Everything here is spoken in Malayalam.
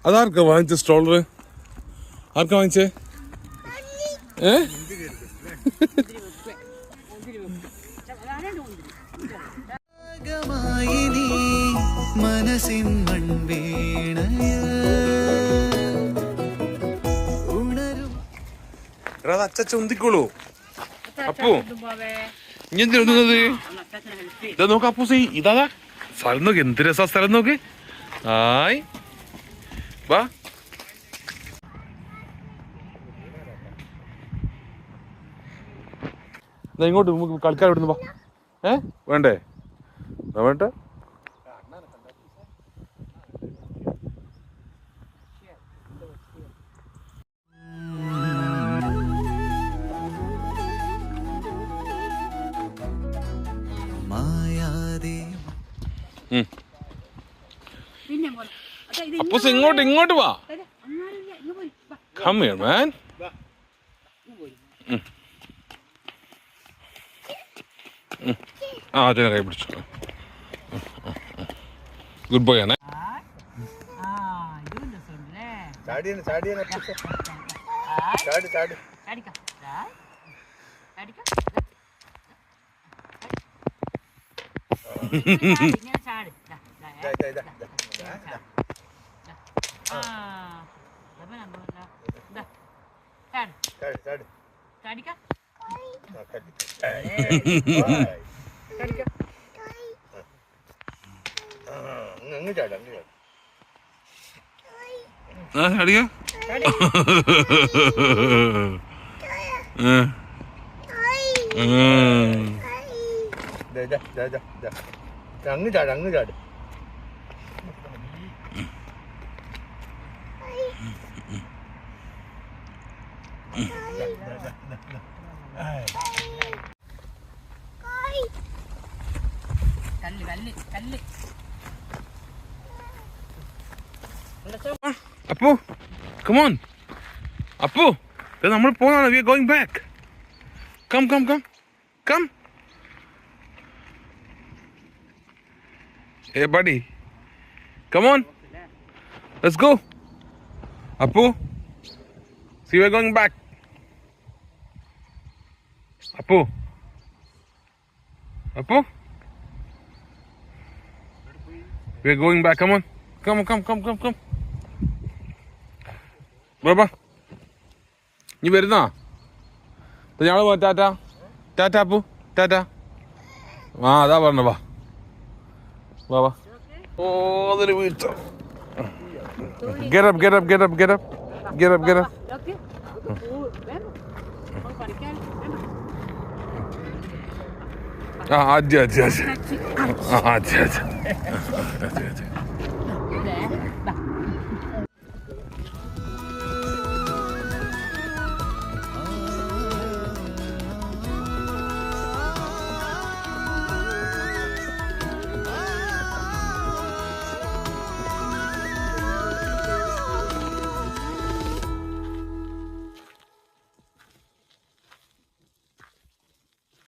അതാർക്കാ വാങ്ങിച്ച സ്ട്രോളർ? ആർക്കാ വാങ്ങിച്ചേ? മനസ്സിൻ അച്ഛ ഉന്തിക്കോളൂ. അപ്പു ഇനി എന്തിനൊന്നത്? ഇതാ നോക്ക് അപ്പൂസി, ഇതാ സ്ഥലം നോക്ക്, എന്ത് രസാ സ്ഥലം നോക്ക്. ആയ് വാ. ഇങ്ങോട്ട് നമുക്ക് കളിക്കാൻ ഇവിടുന്ന് വാ. വേണ്ടേ? വേണ്ട. അപ്പൂസ് ഇങ്ങോട്ട് വാ. Come here, man. അച്ഛനെ കൈ പിടിച്ചു. ഗുഡ് ബോയ് ആണ്. അങ്ങ് ചാട് അപ്പു, come on. അപ്പു, നമ്മൾ പോന്നാണ്. We are going back. Come. Hey buddy, come on. Let's go. Appu, see, we are going back. Appu. We are going back. Come on. Come. Baba. നീ വരുന്നാ? ഞങ്ങൾ പോ. ടാറ്റ അപ്പു, ടാറ്റ. അതാ പറഞ്ഞ വാ. അതൊരു വീഴ്ച. Get up. അച്ഛ